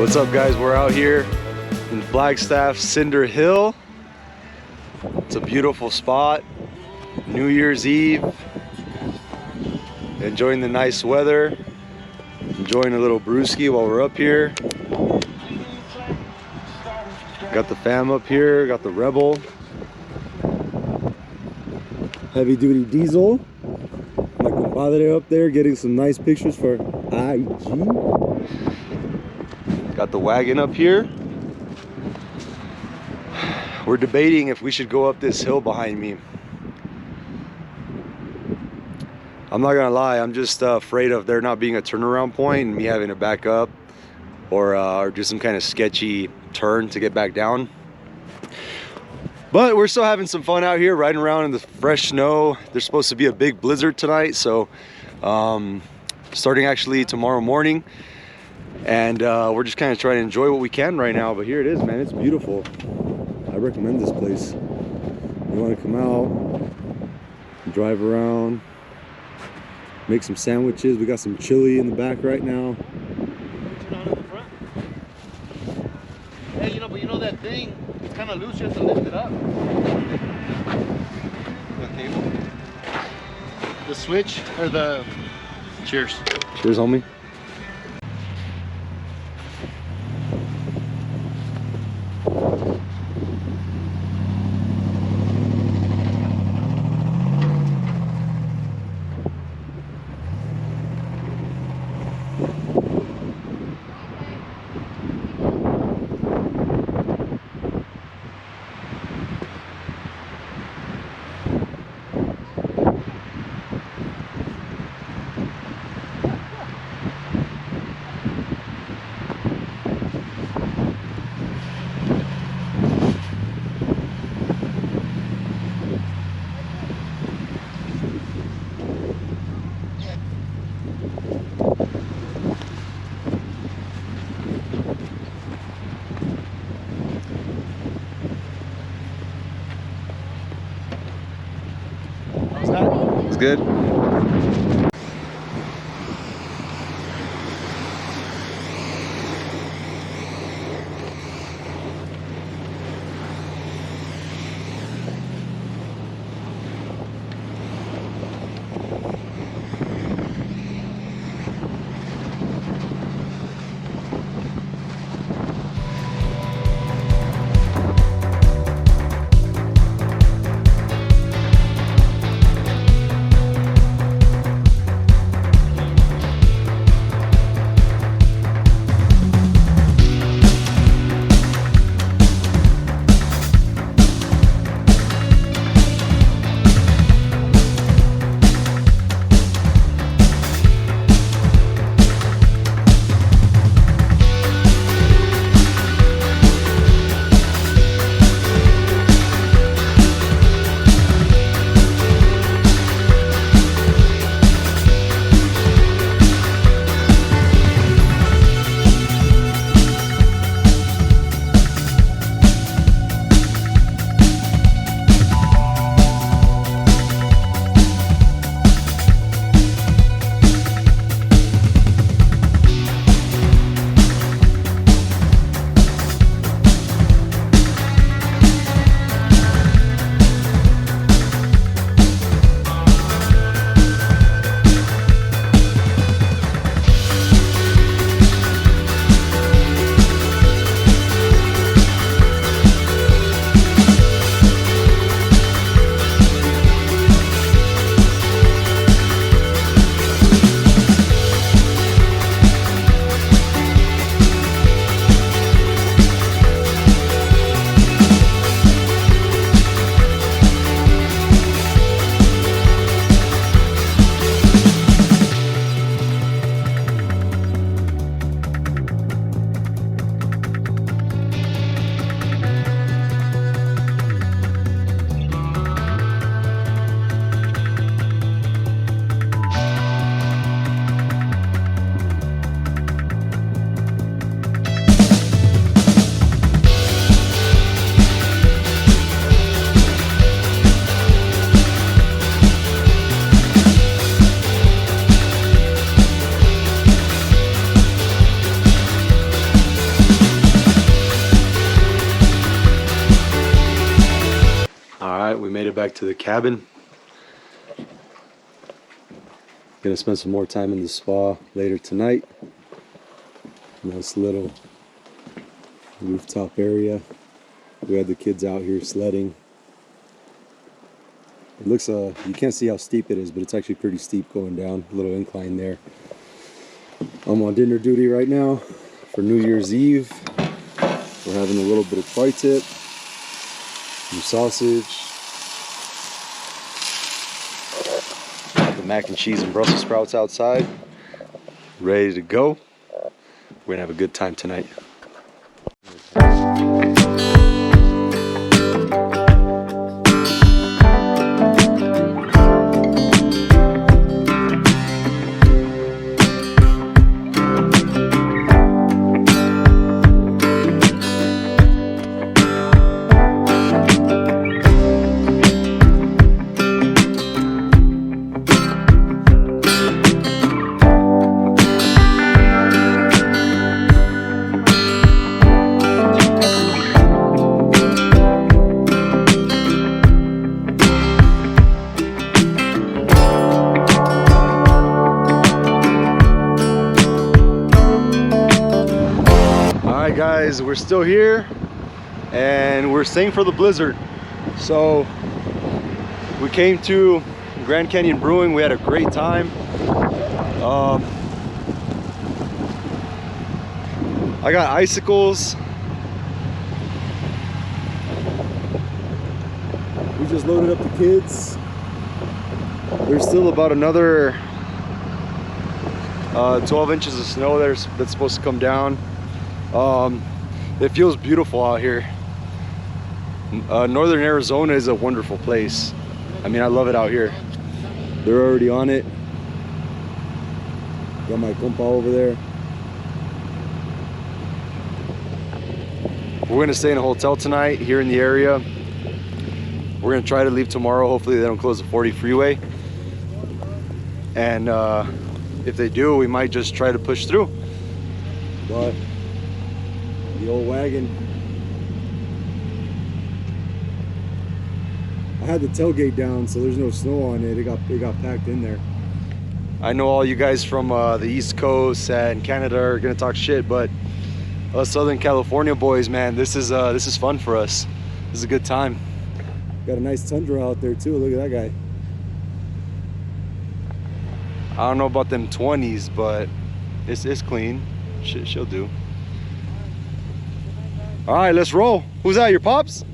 What's up, guys? We're out here in Flagstaff, Cinder Hill. It's a beautiful spot. New Year's Eve. Enjoying the nice weather. Enjoying a little brewski while we're up here. Got the fam up here. Got the Rebel. Heavy duty diesel. My compadre up there getting some nice pictures for IG. Got the wagon up here. We're debating if we should go up this hill behind me. I'm not gonna lie, I'm just afraid of there not being a turnaround point and me having to back up or do some kind of sketchy turn to get back down. But we're still having some fun out here, riding around in the fresh snow. There's supposed to be a big blizzard tonight, so starting actually tomorrow morning. And we're just kind of trying to enjoy what we can right now. But here it is, man. It's beautiful. I recommend this place. You want to come out, drive around, make some sandwiches. We got some chili in the back right now. Hey, but you know that thing? It's kind of loose. You have to lift it up. The cable. The switch or the. Cheers. Cheers, homie. It's good. we made it back to the cabin. Gonna spend some more time in the spa later tonight. Nice little rooftop area. We had the kids out here sledding. It looks, you can't see how steep it is, but it's actually pretty steep going down. A little incline there. I'm on dinner duty right now for New Year's Eve. We're having a little bit of tri-tip, some sausage, got the mac and cheese and Brussels sprouts outside, ready to go. We're gonna have a good time tonight. Guys, we're still here and we're staying for the blizzard. So we came to Grand Canyon Brewing. We had a great time. I got icicles. We just loaded up the kids. There's still about another 12 inches of snow that's supposed to come down. It feels beautiful out here. Northern Arizona is a wonderful place. I mean, I love it out here. They're already on it. Got my compa over there. We're gonna stay in a hotel tonight here in the area. We're gonna try to leave tomorrow. Hopefully they don't close the 40 freeway. And if they do, we might just try to push through. But the old wagon, I had the tailgate down, so there's no snow on it. It got packed in there. I know all you guys from the East Coast and Canada are gonna talk shit, but us Southern California boys, man, this is fun for us. This is a good time. Got a nice tundra out there too. Look at that guy. I don't know about them 20s, but it's clean. She'll do. All right, let's roll. Who's that? Your pops?